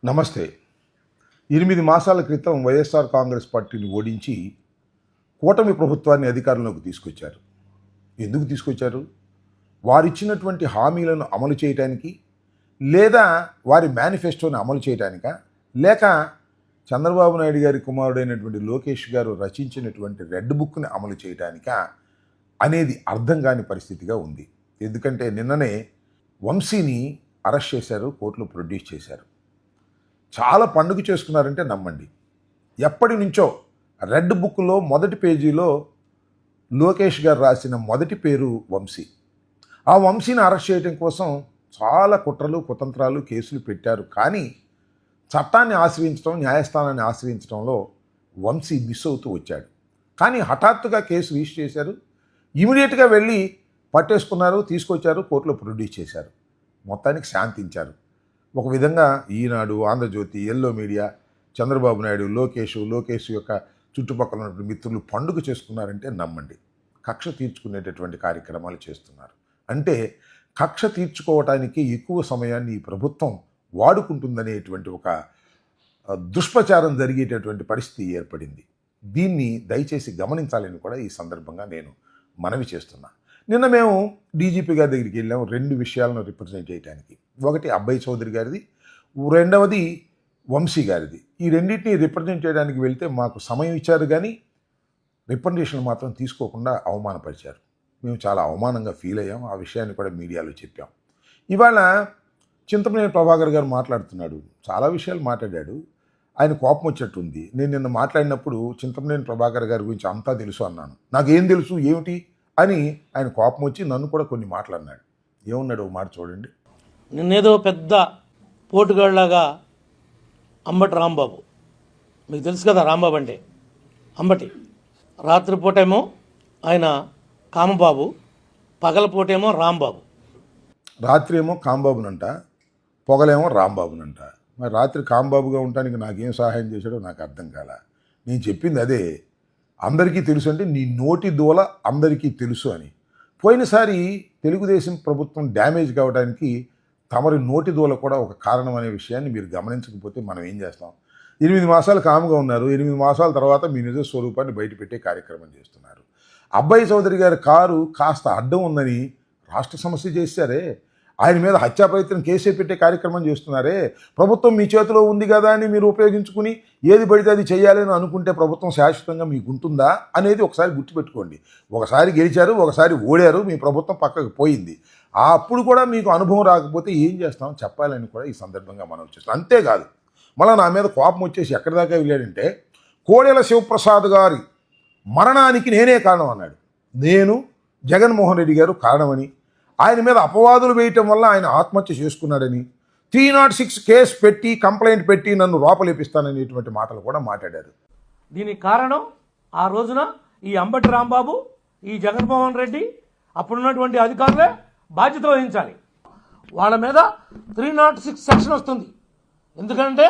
నమస్తే. 8 మాసాల క్రితం వైఎస్ఆర్ కాంగ్రెస్ పార్టీని ఓడించి కూటమి ప్రభుత్వాన్ని అధికారంలోకి తీసుకొచ్చారు. ఎందుకు తీసుకొచ్చారు? వారిచ్చినటువంటి హామీలను అమలు చేయడానికి, లేదా వారి మేనిఫెస్టోని అమలు చేయడానికా, లేక చంద్రబాబు నాయుడు గారి కుమారుడైనటువంటి లోకేష్ గారు రచించినటువంటి రెడ్ బుక్ని అమలు చేయడానికా అనేది అర్థం కాని పరిస్థితిగా ఉంది. ఎందుకంటే నిన్ననే వంశీని అరెస్ట్ చేశారు, కోర్టులో ప్రొడ్యూస్ చేశారు. చాలా పండుగ చేసుకున్నారంటే నమ్మండి. ఎప్పటి నుంచో రెడ్ బుక్లో మొదటి పేజీలో లోకేష్ గారు రాసిన మొదటి పేరు వంశీ. ఆ వంశీని అరెస్ట్ చేయడం కోసం చాలా కుట్రలు కుతంత్రాలు కేసులు పెట్టారు. కానీ చట్టాన్ని ఆశ్రయించడం, న్యాయస్థానాన్ని ఆశ్రయించడంలో వంశీ మిస్ అవుతూ వచ్చాడు. కానీ హఠాత్తుగా కేసు రిజిస్టర్ చేశారు. ఇమీడియట్గా వెళ్ళి పట్టేసుకున్నారు, తీసుకొచ్చారు, కోర్టులో ప్రొడ్యూస్ చేశారు. మొత్తానికి శాంతించారు. ఒక విధంగా ఈనాడు, ఆంధ్రజ్యోతి, ఎల్లో మీడియా, చంద్రబాబు నాయుడు, లోకేష్ యొక్క చుట్టుపక్కల ఉన్నటువంటి మిత్రులు పండుగ చేసుకున్నారంటే నమ్మండి. కక్ష తీర్చుకునేటటువంటి కార్యక్రమాలు చేస్తున్నారు. అంటే కక్ష తీర్చుకోవటానికి ఎక్కువ సమయాన్ని ఈ ప్రభుత్వం వాడుకుంటుందనేటువంటి ఒక దుష్ప్రచారం జరిగేటటువంటి పరిస్థితి ఏర్పడింది. దీన్ని దయచేసి గమనించాలని కూడా ఈ సందర్భంగా నేను మనవి చేస్తున్నా. నిన్న మేము డీజీపీ గారి దగ్గరికి వెళ్ళాము 2 విషయాలను రిప్రజెంట్ చేయడానికి. ఒకటి అబ్బాయి చౌదరి గారిది, రెండవది వంశీ గారిది. ఈ రెండింటిని రిప్రజెంట్ చేయడానికి వెళ్తే మాకు సమయం ఇచ్చారు, కానీ రిప్రజెంటేషన్ మాత్రం తీసుకోకుండా అవమానపరిచారు. మేము చాలా అవమానంగా ఫీల్ అయ్యాం. ఆ విషయాన్ని కూడా మీడియాలో చెప్పాం. ఇవాళ చింతమనేని ప్రభాకర్ గారు మాట్లాడుతున్నాడు, చాలా విషయాలు మాట్లాడాడు. ఆయన కోపం వచ్చేట్టుంది. నేను నిన్న మాట్లాడినప్పుడు చింతమనేని ప్రభాకర్ గారి గురించి అంతా తెలుసు అన్నాను. నాకేం తెలుసు ఏమిటి అని ఆయన కోపం వచ్చి నన్ను కూడా కొన్ని మాట్లాడినాడు. ఏమన్నాడు ఒక మాట చూడండి. నిన్నేదో పెద్ద పోటుగాళ్ళలాగా అంబటి రాంబాబు, మీకు తెలుసు కదా రాంబాబు అంటే అంబటి. రాత్రిపూటేమో ఆయన కామబాబు, పగలపూటేమో రాంబాబు. రాత్రి ఏమో కాంబాబునంట, పొగలేమో రాంబాబునంట. మరి రాత్రి కాంబాబుగా ఉండటానికి నాకేం సహాయం చేశాడో నాకు అర్థం కాల. నేను చెప్పింది అదే, అందరికీ తెలుసు అంటే నీ నోటి దూల అందరికీ తెలుసు అని. పోయినసారి తెలుగుదేశం ప్రభుత్వం డ్యామేజ్ కావడానికి తమరి నోటి దూల కూడా ఒక కారణం అనే విషయాన్ని మీరు గమనించకపోతే మనం ఏం చేస్తాం? 8 మాసాలు కాముగా ఉన్నారు. 8 మాసాల తర్వాత మీ నిజ స్వరూపాన్ని బయటపెట్టే కార్యక్రమం చేస్తున్నారు. అబ్బాయి చౌదరి గారి కారు కాస్త అడ్డం ఉందని రాష్ట్ర సమస్య చేశారే, ఆయన మీద హత్యా ప్రయత్నం కేసే పెట్టే కార్యక్రమం చేస్తున్నారే. ప్రభుత్వం మీ చేతిలో ఉంది కదా అని మీరు ఉపయోగించుకుని ఏది పడితే అది చేయాలని అనుకుంటే ప్రభుత్వం శాశ్వతంగా మీకు ఉంటుందా అనేది ఒకసారి గుర్తుపెట్టుకోండి. ఒకసారి గెలిచారు, ఒకసారి ఓడారు, మీ ప్రభుత్వం పక్కకు పోయింది. అప్పుడు కూడా మీకు అనుభవం రాకపోతే ఏం చేస్తాం చెప్పాలని కూడా ఈ సందర్భంగా మనం చేస్తాం. అంతేకాదు, మళ్ళీ నా మీద కోపం వచ్చేసి ఎక్కడి దాకా వెళ్ళాడంటే, కోడెల శివప్రసాద్ గారి మరణానికి నేనే కారణం అన్నాడు. నేను జగన్మోహన్ రెడ్డి గారు కారణమని, ఆయన మీద అపవాదులు వేయటం వల్ల ఆయన ఆత్మహత్య చేసుకున్నాడని, 306 కేసు పెట్టి కంప్లైంట్ పెట్టి నన్ను లోపలేపిస్తాననేటువంటి మాటలు కూడా మాట్లాడారు. దీనికి కారణం ఆ రోజున ఈ అంబటి రాంబాబు, ఈ జగన్మోహన్ రెడ్డి, అప్పుడున్నటువంటి అధికారులే బాధ్యత వహించాలి. వాళ్ళ మీద 306 సెక్షన్ వస్తుంది. ఎందుకంటే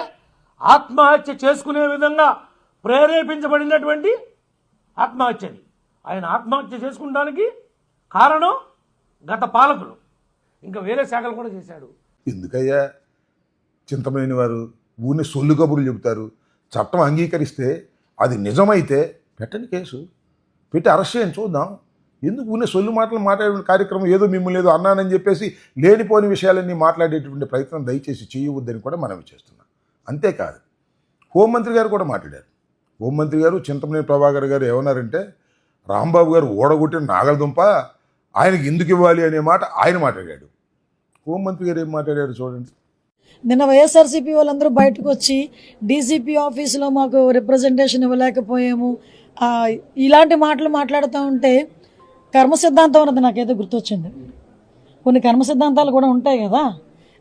ఆత్మహత్య చేసుకునే విధంగా ప్రేరేపించబడినటువంటి ఆత్మహత్యని. ఆయన ఆత్మహత్య చేసుకుంటానికి కారణం గత పాలకులు, ఇంకా వేరే శాఖలు కూడా చేశాడు. ఎందుకయ్యా చింతమనేని వారు ఊరిని సొల్లు కబుర్లు చెబుతారు? చట్టం అంగీకరిస్తే అది నిజమైతే పెట్టని కేసు పెట్టి అరెస్ట్ చేయని చూద్దాం. ఎందుకు ఊరిని సొల్లు మాటలు మాట్లాడే కార్యక్రమం, ఏదో మిమ్మల్ని ఏదో అన్నానని చెప్పేసి లేనిపోని విషయాలన్నీ మాట్లాడేటువంటి ప్రయత్నం దయచేసి చేయవద్దని కూడా మనం చేస్తున్నాం. అంతేకాదు, హోంమంత్రి గారు కూడా మాట్లాడారు. హోంమంత్రి గారు చింతమనేని ప్రభాకర్ గారు ఏమన్నారంటే, రాంబాబు గారు ఓడగొట్టిన నాగలదుంప ఆయనకి ఎందుకు ఇవ్వాలి అనే మాట ఆయన మాట్లాడాడు. హోంమంత్రి గారు ఏం మాట్లాడారు చూడండి. నిన్న వైఎస్ఆర్సీపీ వాళ్ళందరూ బయటకు వచ్చి డీసీపీ ఆఫీసులో మాకు రిప్రజెంటేషన్ ఇవ్వలేకపోయాము, ఇలాంటి మాటలు మాట్లాడుతూ ఉంటే కర్మ సిద్ధాంతం అన్నది నాకేదో గుర్తొచ్చింది. కొన్ని కర్మ సిద్ధాంతాలు కూడా ఉంటాయి కదా.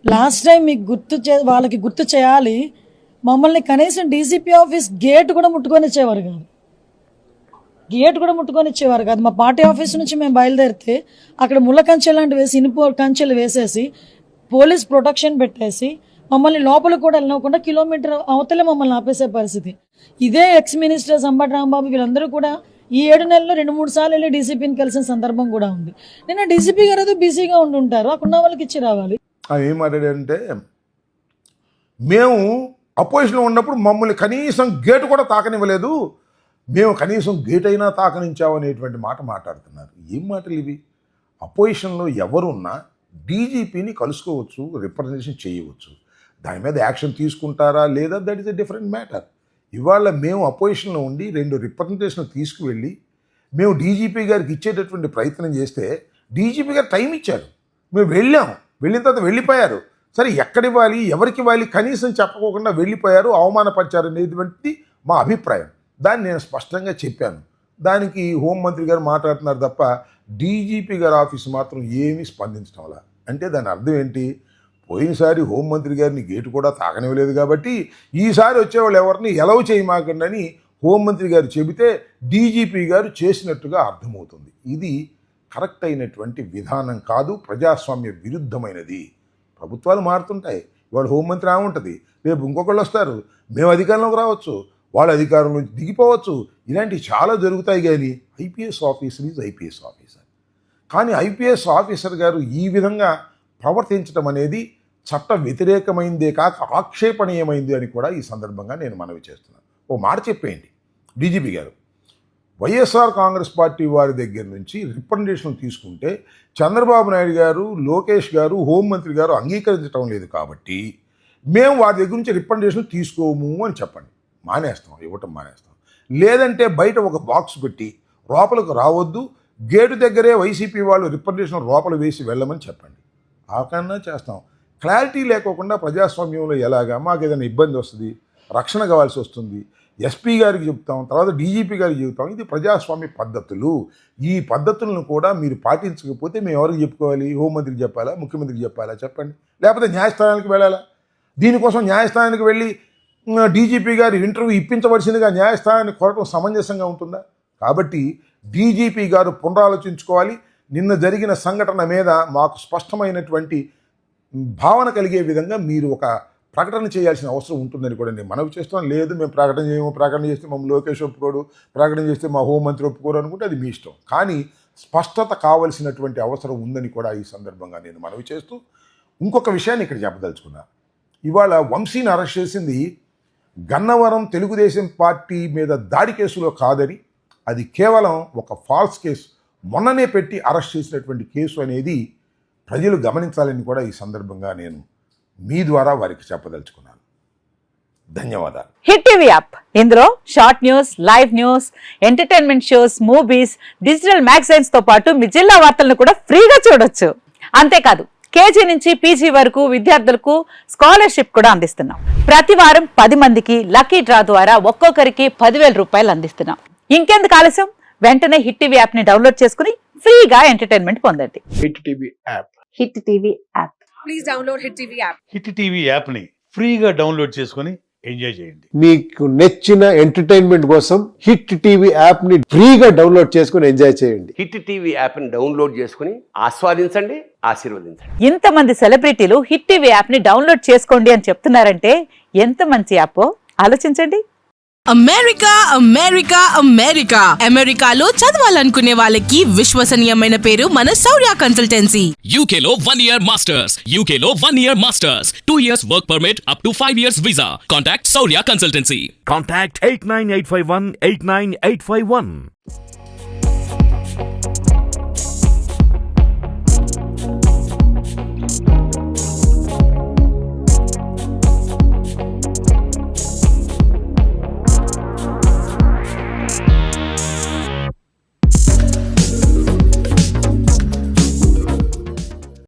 లాస్ట్ టైం మీకు వాళ్ళకి గుర్తు చేయాలి, మమ్మల్ని కనీసం డీసీపీ ఆఫీస్ గేట్ కూడా ముట్టుకొని ఇచ్చేవారు కాదు. మా పార్టీ ఆఫీస్ నుంచి మేము బయలుదేరితే అక్కడ ముళ్ళ కంచె లాంటి వేసి, ఇనుప కంచెలు వేసేసి, పోలీస్ ప్రొటెక్షన్ పెట్టేసి మమ్మల్ని లోపల కూడా వెళ్ళకుండా కిలోమీటర్ అవతలే మమ్మల్ని ఆపేసే పరిస్థితి. ఇదే ఎక్స్ మినిస్టర్స్ అంబటి రాంబాబు వీళ్ళందరూ కూడా ఈ 7 నెలల్లో 2-3 సార్లు వెళ్ళి డీసీపీని కలిసిన సందర్భం కూడా ఉంది. నిన్న డీసీపీ గారు ఏదో బిజీగా ఉండి ఉంటారు, అక్కడ వాళ్ళకి ఇచ్చి రావాలి. ఏం మాట్లాడారంటే, మేము అపోజిషన్లో ఉన్నప్పుడు మమ్మల్ని కనీసం గేటు కూడా తాకనివ్వలేదు, మేము కనీసం గేట్ అయినా తాకనించామనేటువంటి మాట మాట్లాడుతున్నారు. ఏం మాటలు ఇవి? అపోజిషన్లో ఎవరున్నా డీజీపీని కలుసుకోవచ్చు, రిప్రజెంటేషన్ చేయవచ్చు. దాని మీద యాక్షన్ తీసుకుంటారా లేదా, that is a different matter. ఇవాళ మేము అపోజిషన్లో ఉండి 2 రిప్రజెంటేషన్ తీసుకువెళ్ళి మేము డీజీపీ గారికి ఇచ్చేటటువంటి ప్రయత్నం చేస్తే డీజీపీ గారు టైం ఇచ్చారు, మేము వెళ్ళిన తర్వాత వెళ్ళిపోయారు. సరే, ఎక్కడివ్వాలి, ఎవరికి ఇవ్వాలి కనీసం చెప్పకోకుండా వెళ్ళిపోయారు, అవమానపరిచారు అనేటువంటి మా అభిప్రాయం. దాన్ని నేను స్పష్టంగా చెప్పాను. దానికి హోంమంత్రి గారు మాట్లాడుతున్నారు తప్ప డీజీపీ గారి ఆఫీసు మాత్రం ఏమీ స్పందించడం వల్ల. అంటే దాని అర్థం ఏంటి? పోయినసారి హోంమంత్రి గారిని గేటు కూడా తాకనివ్వలేదు కాబట్టి ఈసారి వచ్చేవాళ్ళు ఎవరిని ఎలవ్ చేయమాకండి అని హోంమంత్రి గారు చెబితే డీజీపీ గారు చేసినట్టుగా అర్థమవుతుంది. ఇది కరెక్ట్ అయినటువంటి విధానం కాదు, ప్రజాస్వామ్య విరుద్ధమైనది. ప్రభుత్వాలు మారుతుంటాయి, ఇవాళ హోంమంత్రి ఆమె ఉంటుంది, రేపు ఇంకొకళ్ళు వస్తారు, మేము అధికారంలోకి రావచ్చు, వాళ్ళ అధికారం నుంచి దిగిపోవచ్చు. ఇలాంటివి చాలా జరుగుతాయి. కానీ IPS officer is IPS officer. కానీ ఐపీఎస్ ఆఫీసర్ గారు ఈ విధంగా ప్రవర్తించడం అనేది చట్ట వ్యతిరేకమైందే కాక ఆక్షేపణీయమైంది అని కూడా ఈ సందర్భంగా నేను మనవి చేస్తున్నాను. ఓ మాట చెప్పేయండి, డీజీపీ గారు వైఎస్ఆర్ కాంగ్రెస్ పార్టీ వారి దగ్గర నుంచి రిప్రజెంటేషన్ తీసుకుంటే చంద్రబాబు నాయుడు గారు, లోకేష్ గారు, హోంమంత్రి గారు అంగీకరించడం లేదు కాబట్టి మేము వారి దగ్గర నుంచి రిప్రజెంటేషన్ తీసుకోము అని చెప్పండి. ఇవ్వటం మానేస్తాం. లేదంటే బయట ఒక బాక్స్ పెట్టి లోపలకు రావద్దు, గేటు దగ్గరే వైసీపీ వాళ్ళు రిప్రజెంటేషన్ లోపల వేసి వెళ్ళమని చెప్పండి. ఆ కన్నా చేస్తాం. క్లారిటీ లేకోకుండా ప్రజాస్వామ్యంలో ఎలాగా మాకు ఏదైనా ఇబ్బంది వస్తుంది, రక్షణ కావాల్సి వస్తుంది, ఎస్పీ గారికి చెప్తాం, తర్వాత డీజీపీ గారికి చెప్తాం. ఇది ప్రజాస్వామ్య పద్ధతులు. ఈ పద్ధతులను కూడా మీరు పాటించకపోతే మేము ఎవరికి చెప్పుకోవాలి? హోంమంత్రికి చెప్పాలా, ముఖ్యమంత్రికి చెప్పాలా? చెప్పండి. లేకపోతే న్యాయస్థానానికి వెళ్ళాలా? దీనికోసం న్యాయస్థానానికి వెళ్ళి డీజీపీ గారి ఇంటర్వ్యూ ఇప్పించవలసిందిగా న్యాయస్థానాన్ని కోరటం సమంజసంగా ఉంటుందా? కాబట్టి డీజీపీ గారు పునరాలోచించుకోవాలి. నిన్న జరిగిన సంఘటన మీద మాకు స్పష్టమైనటువంటి భావన కలిగే విధంగా మీరు ఒక ప్రకటన చేయాల్సిన అవసరం ఉంటుందని కూడా నేను మనవి చేస్తాను. లేదు మేము ప్రకటన చేయము, ప్రకటన చేస్తే మమ్మల్ని లోకేష్ ఒప్పుకోడు, ప్రకటన చేస్తే మా హోంమంత్రి ఒప్పుకోరు అనుకుంటే అది మీ ఇష్టం. కానీ స్పష్టత కావలసినటువంటి అవసరం ఉందని కూడా ఈ సందర్భంగా నేను మనవి చేస్తూ ఇంకొక విషయాన్ని ఇక్కడ చెప్పదలుచుకున్నా. ఇవాళ వంశీని అరెస్ట్ చేసింది గన్నవరం తెలుగుదేశం పార్టీ మీద దాడి కేసులో కాదని, అది కేవలం ఒక ఫాల్స్ కేసు, మొన్ననే పెట్టి అరెస్ట్ చేసినటువంటి కేసు అనేది ప్రజలు గమనించాలని కూడా ఈ సందర్భంగా నేను మీ ద్వారా వారికి చెప్పదలుచుకున్నాను. ధన్యవాదాలు. హిట్ టీవీ యాప్, ఇందులో short news, live news, entertainment shows, movies, digital magazines తో పాటు మీ జిల్లా వార్తలను కూడా ఫ్రీగా చూడొచ్చు. అంతేకాదు కేజీ నుంచి పీజీ వరకు విద్యార్థులకు స్కాలర్షిప్ కూడా అందిస్తున్నాం. ప్రతి వారం 10 మందికి లక్కీ డ్రా ద్వారా ఒక్కొక్కరికి 10,000 రూపాయలు అందిస్తున్నాం. ఇంకెందుకు ఆలస్యం? వెంటనే హిట్ టీవీ యాప్ ని డౌన్లోడ్ చేసుకుని ఫ్రీగా ఎంటర్టైన్మెంట్ పొందండి. Hit TV app. Hit TV app. Please download hit TV app. Hit TV యాప్ని ఫ్రీగా డౌన్లోడ్ చేసుకొని ఎంజాయ్ చేయండి. మీకు నచ్చిన ఎంటర్టైన్మెంట్ కోసం హిట్ టీవీ యాప్ ని ఫ్రీగా డౌన్లోడ్ చేసుకొని ఎంజాయ్ చేయండి. హిట్ టీవీ యాప్ని డౌన్లోడ్ చేసుకుని ఆస్వాదించండి, ఆశీర్వదించండి. ఇంతమంది సెలబ్రిటీలు హిట్ టీవీ యాప్ ని డౌన్లోడ్ చేసుకోండి అని చెప్తున్నారంటే ఎంత మంచి యాప్ ఆలోచించండి. అమెరికా అమెరికా అమెరికా అమెరికాలో చదవాలనుకునే వాళ్ళకి విశ్వసనీయమైన పేరు మన శౌర్య కన్సల్టెన్సీ. UK లో 1 year masters. UK లో 1 year masters. 2 years work permit up to 5 years visa. Contact Saurya Consultancy. Contact 89851 89851.